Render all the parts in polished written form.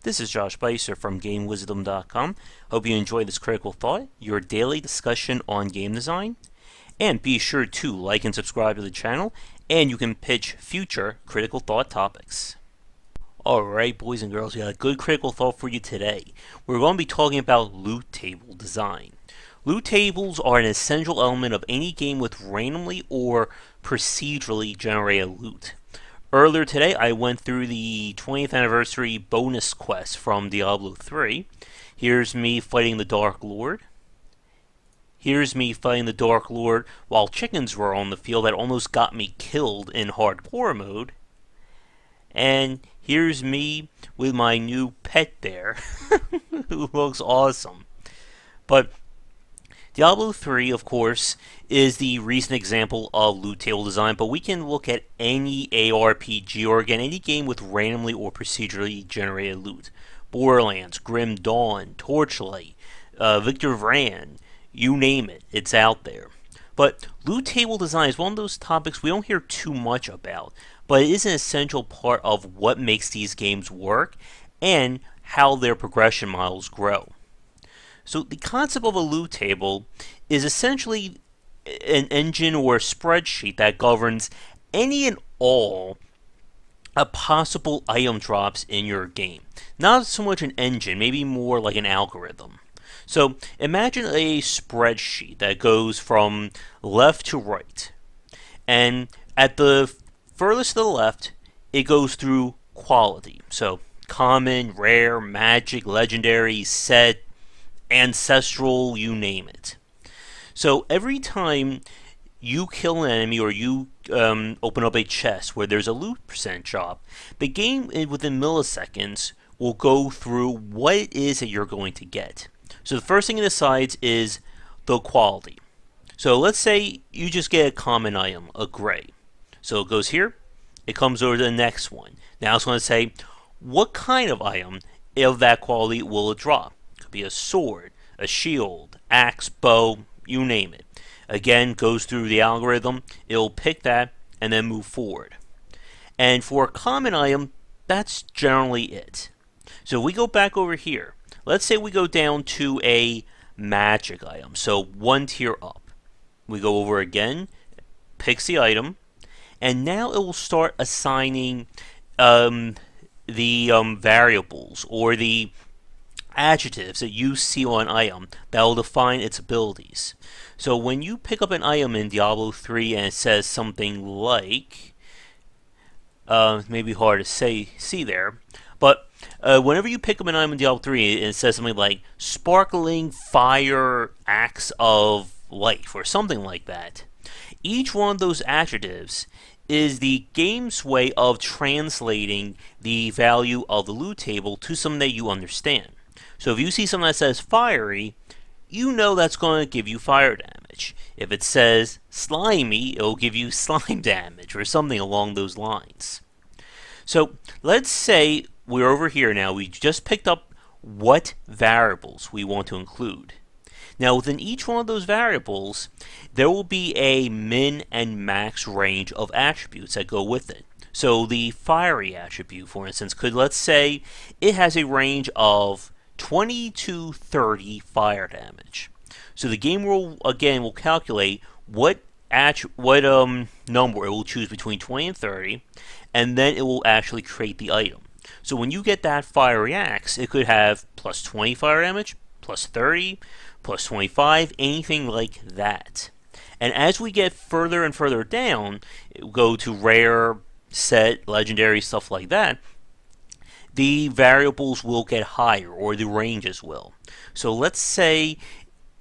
This is Josh Bycer from GameWisdom.com. Hope you enjoy this Critical Thought, your daily discussion on game design. And be sure to like and subscribe to the channel, and you can pitch future Critical Thought topics. Alright, boys and girls, we got a good Critical Thought for you today. We're going to be talking about loot table design. Loot tables are an essential element of any game with randomly or procedurally generated loot. Earlier today, I went through the 20th anniversary bonus quest from Diablo 3. Here's me fighting the Dark Lord. Here's me fighting the Dark Lord while chickens were on the field that almost got me killed in hardcore mode. And here's me with my new pet there, who looks awesome. But Diablo 3, of course, is the recent example of loot table design, but we can look at any ARPG or again any game with randomly or procedurally generated loot. Borderlands, Grim Dawn, Torchlight, Victor Vran, you name it, it's out there. But loot table design is one of those topics we don't hear too much about, but it is an essential part of what makes these games work and how their progression models grow. So the concept of a loot table is essentially an engine or a spreadsheet that governs any and all possible item drops in your game. Not so much an engine, maybe more like an algorithm. So imagine a spreadsheet that goes from left to right. And at the furthest to the left, it goes through quality. So common, rare, magic, legendary, set, ancestral, you name it. So every time you kill an enemy or you open up a chest where there's a loot percent drop, the game within milliseconds will go through what it is that you're going to get. So the first thing it decides is the quality. So let's say you just get a common item, a gray. So it goes here, it comes over to the next one. Now it's going to say what kind of item of that quality will it drop. Could be a sword, a shield, axe, bow, you name it. Again, goes through the algorithm, it'll pick that and then move forward. And for a common item, that's generally it. So we go back over here. Let's say we go down to a magic item, so one tier up. We go over again, picks the item, and now it will start assigning the variables or the adjectives that you see on an item that will define its abilities. So when you pick up an item in Diablo 3 and it says something like, maybe hard to see there, but whenever you pick up an item in Diablo 3 and it says something like sparkling fire axe of life or something like that, each one of those adjectives is the game's way of translating the value of the loot table to something that you understand. So if you see something that says fiery, you know that's going to give you fire damage. If it says slimy, it'll give you slime damage or something along those lines. So let's say we're over here now. We just picked up what variables we want to include. Now within each one of those variables, there will be a min and max range of attributes that go with it. So the fiery attribute, for instance, could, let's say, it has a range of 20 to 30 fire damage. So the game will calculate what number it will choose between 20 and 30, and then it will actually create the item. So when you get that fiery axe, it could have plus 20 fire damage, plus 30, plus 25, anything like that. And as we get further and further down, it will go to rare, set, legendary, stuff like that. The variables will get higher, or the ranges will. So let's say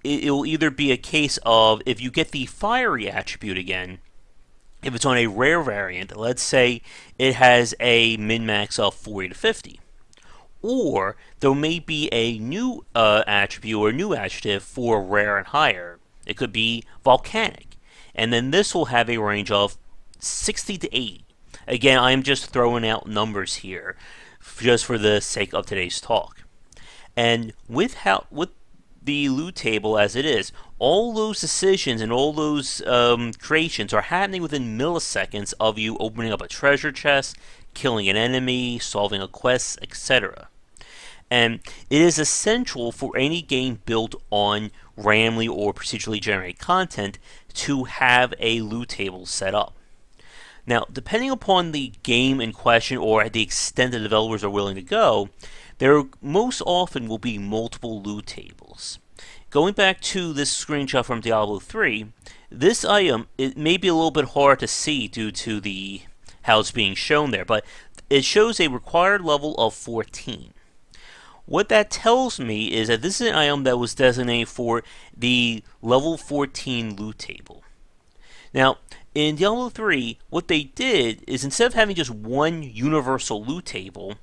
it will either be a case of, if you get the fiery attribute again, if it's on a rare variant, let's say it has a min-max of 40 to 50. Or there may be a new attribute or new adjective for rare and higher. It could be volcanic. And then this will have a range of 60 to 80. Again, I'm just throwing out numbers here, just for the sake of today's talk. And with the loot table as it is, all those decisions and all those creations are happening within milliseconds of you opening up a treasure chest, killing an enemy, solving a quest, etc. And it is essential for any game built on randomly or procedurally generated content to have a loot table set up. Now, depending upon the game in question or the extent the developers are willing to go, there most often will be multiple loot tables. Going back to this screenshot from Diablo 3, this item, it may be a little bit hard to see due to how it's being shown there, but it shows a required level of 14. What that tells me is that this is an item that was designated for the level 14 loot table. Now, in Diablo 3, what they did is instead of having just one universal loot table,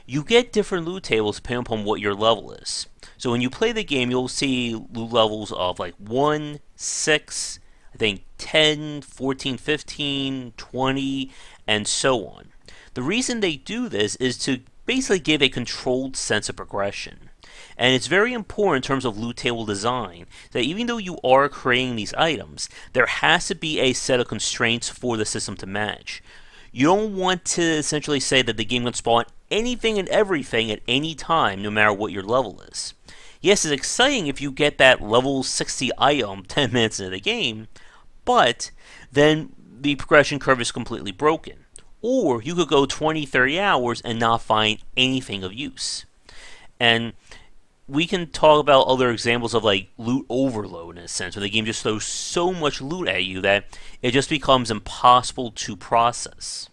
you get different loot tables depending upon what your level is. So when you play the game, you'll see loot levels of like 1, 6, I think 10, 14, 15, 20, and so on. The reason they do this is to basically give a controlled sense of progression. And it's very important in terms of loot table design that even though you are creating these items, there has to be a set of constraints for the system to manage. You don't want to essentially say that the game can spawn anything and everything at any time, no matter what your level is. Yes, it's exciting if you get that level 60 item 10 minutes into the game, but then the progression curve is completely broken. Or you could go 20, 30 hours and not find anything of use. And we can talk about other examples of like loot overload in a sense, when the game just throws so much loot at you that it just becomes impossible to process.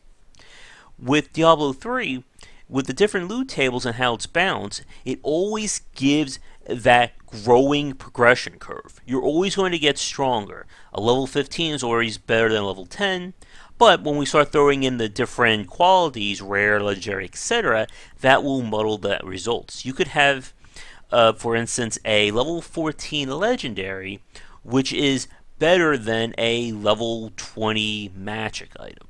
With Diablo 3, with the different loot tables and how it's balanced, it always gives that growing progression curve. You're always going to get stronger. A level 15 is always better than a level 10, but when we start throwing in the different qualities, rare, legendary, etc., that will muddle the results. You could have for instance, a level 14 legendary, which is better than a level 20 magic item.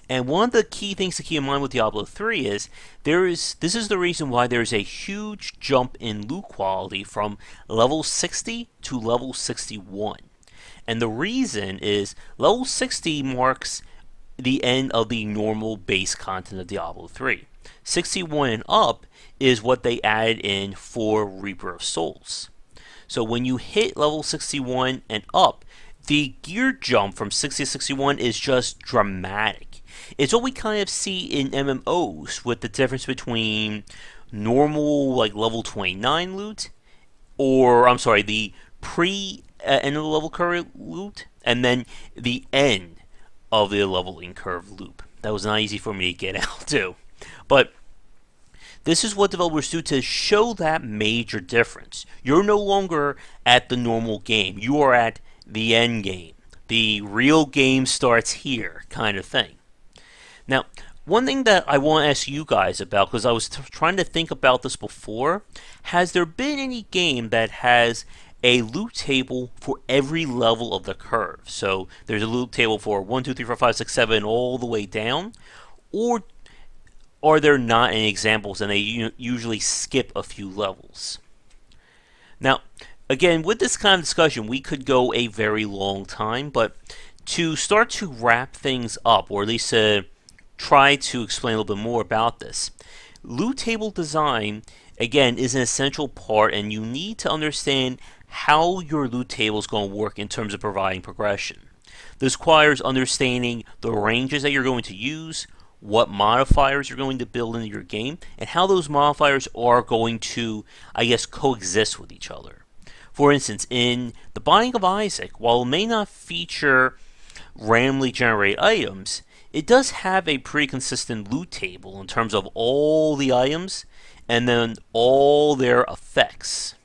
And one of the key things to keep in mind with Diablo 3 is this is the reason why there's a huge jump in loot quality from level 60 to level 61. And the reason is level 60 marks the end of the normal base content of Diablo 3. 61 and up is what they added in for Reaper of Souls. So when you hit level 61 and up, the gear jump from 60 to 61 is just dramatic. It's what we kind of see in MMOs with the difference between normal like level 29 loot, or I'm sorry, the end of the level curve loot, and then the end of the leveling curve loop. That was not easy for me to get out too. But this is what developers do to show that major difference. You're no longer at the normal game. You are at the end game. The real game starts here, kind of thing. Now, one thing that I want to ask you guys about, because I was trying to think about this before, has there been any game that has a loot table for every level of the curve? So there's a loot table for 1, 2, 3, 4, 5, 6, 7, all the way down? Or are there not any examples and they usually skip a few levels? Now, again, with this kind of discussion, we could go a very long time, but to start to wrap things up, or at least try to explain a little bit more about this, loot table design, again, is an essential part, and you need to understand how your loot table is going to work in terms of providing progression. This requires understanding the ranges that you're going to use, what modifiers you're going to build into your game, and how those modifiers are going to, I guess, coexist with each other. For instance, in The Binding of Isaac, while it may not feature randomly generated items, it does have a pretty consistent loot table in terms of all the items and then all their effects.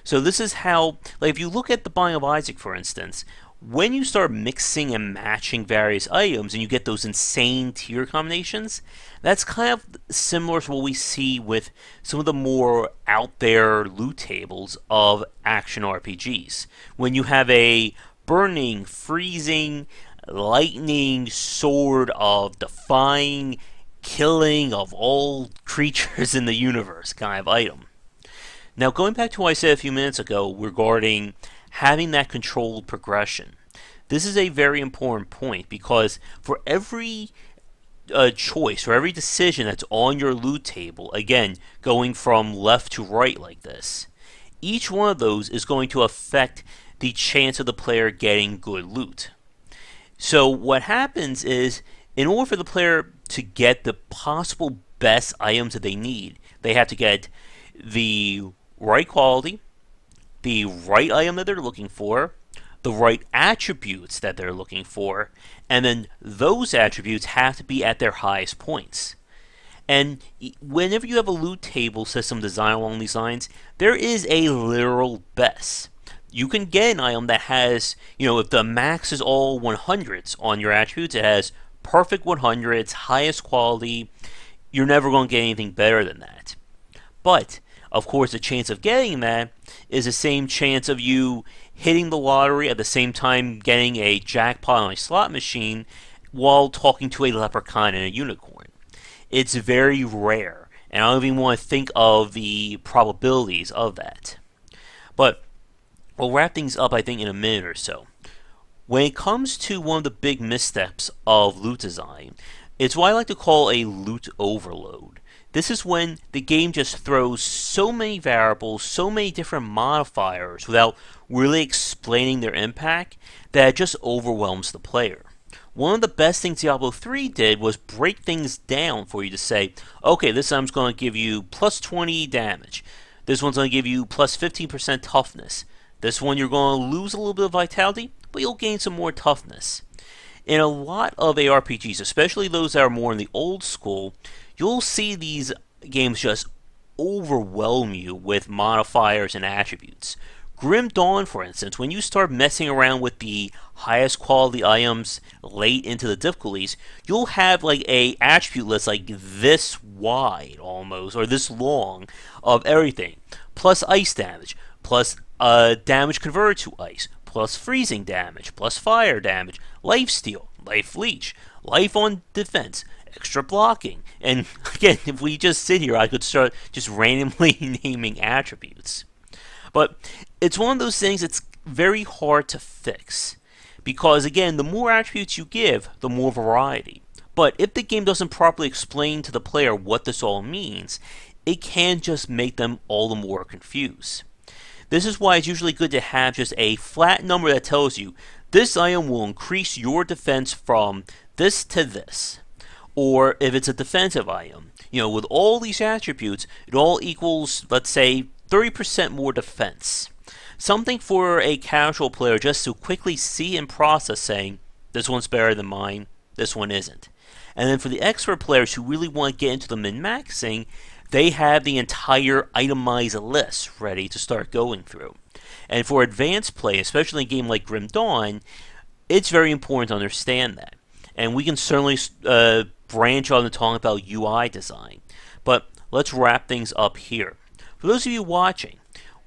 So this is how, like if you look at The Binding of Isaac, for instance, when you start mixing and matching various items and you get those insane tier combinations, that's kind of similar to what we see with some of the more out there loot tables of action RPGs. When you have a burning, freezing, lightning sword of defying, killing of all creatures in the universe kind of item. Now, going back to what I said a few minutes ago regarding having that controlled progression, this is a very important point because for every choice or every decision that's on your loot table, again, going from left to right like this, each one of those is going to affect the chance of the player getting good loot. So what happens is, in order for the player to get the possible best items that they need, they have to get the right quality, the right item that they're looking for, the right attributes that they're looking for, and then those attributes have to be at their highest points. And whenever you have a loot table system designed along these lines, there is a literal best. You can get an item that has, if the max is all 100s on your attributes, it has perfect 100s, highest quality, you're never going to get anything better than that. But, of course, the chance of getting that is the same chance of you hitting the lottery at the same time getting a jackpot on a slot machine while talking to a leprechaun and a unicorn. It's very rare, and I don't even want to think of the probabilities of that. But we'll wrap things up, I think, in a minute or so. When it comes to one of the big missteps of loot design, it's what I like to call a loot overload. This is when the game just throws so many variables, so many different modifiers without really explaining their impact that it just overwhelms the player. One of the best things Diablo 3 did was break things down for you to say, okay, this item's going to give you plus 20 damage. This one's going to give you plus 15% toughness. This one you're going to lose a little bit of vitality, but you'll gain some more toughness. In a lot of ARPGs, especially those that are more in the old school, you'll see these games just overwhelm you with modifiers and attributes. Grim Dawn, for instance, when you start messing around with the highest quality items late into the difficulties, you'll have like a attribute list like this wide almost, or this long, of everything. Plus ice damage, plus damage converted to ice, plus freezing damage, plus fire damage, lifesteal, life leech, life on defense, extra blocking. And again, if we just sit here, I could start just randomly naming attributes. But it's one of those things that's very hard to fix. Because again, the more attributes you give, the more variety. But if the game doesn't properly explain to the player what this all means, it can just make them all the more confused. This is why it's usually good to have just a flat number that tells you this item will increase your defense from this to this. Or if it's a defensive item, with all these attributes, it all equals, let's say, 30% more defense. Something for a casual player just to quickly see and process, saying, this one's better than mine, this one isn't. And then for the expert players who really want to get into the min-maxing, they have the entire itemized list ready to start going through. And for advanced play, especially in a game like Grim Dawn, it's very important to understand that. And we can certainly branch on to talk about UI design. But let's wrap things up here. For those of you watching,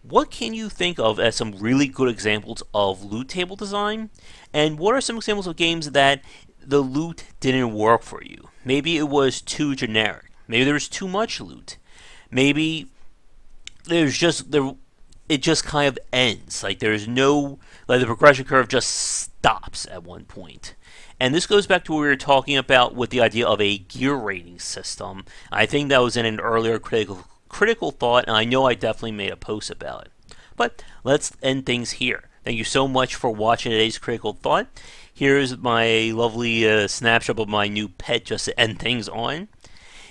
what can you think of as some really good examples of loot table design? And what are some examples of games that the loot didn't work for you? Maybe it was too generic. Maybe there was too much loot. Maybe it just kind of ends. Like there's no, like the progression curve just stops at one point. And this goes back to what we were talking about with the idea of a gear rating system. I think that was in an earlier critical thought, and I know I definitely made a post about it. But let's end things here. Thank you so much for watching today's critical thought. Here's my lovely snapshot of my new pet just to end things on.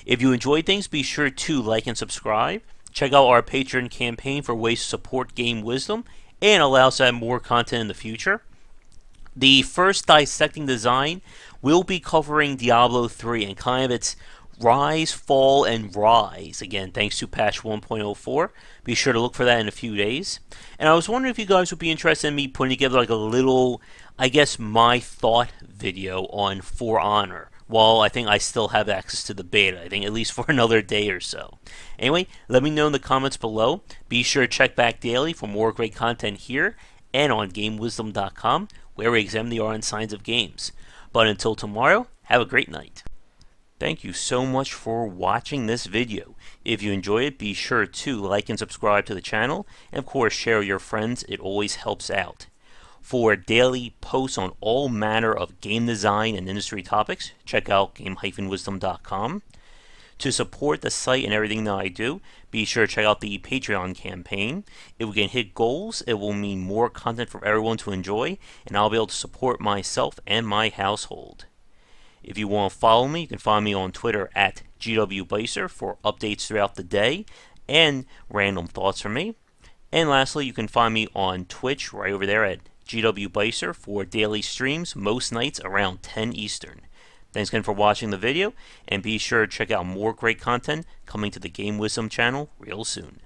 If you enjoyed things, be sure to like and subscribe. Check out our Patreon campaign for ways to support Game Wisdom and allow us to have more content in the future. The first Dissecting Design will be covering Diablo 3 and kind of its rise, fall, and rise. Again, thanks to patch 1.04. Be sure to look for that in a few days. And I was wondering if you guys would be interested in me putting together like a little, I guess, my thought video on For Honor. While I think I still have access to the beta, I think at least for another day or so. Anyway, let me know in the comments below. Be sure to check back daily for more great content here and on GameWisdom.com, where we examine the art and science of games. But until tomorrow, have a great night. Thank you so much for watching this video. If you enjoy it, be sure to like and subscribe to the channel, and of course share with your friends. It always helps out. For daily posts on all manner of game design and industry topics, check out game-wisdom.com. To support the site and everything that I do, be sure to check out the Patreon campaign. If we can hit goals, it will mean more content for everyone to enjoy, and I'll be able to support myself and my household. If you want to follow me, you can find me on Twitter at GWBycer for updates throughout the day and random thoughts from me. And lastly, you can find me on Twitch right over there at GWBycer for daily streams most nights around 10 Eastern. Thanks again for watching the video, and be sure to check out more great content coming to the Game Wisdom channel real soon.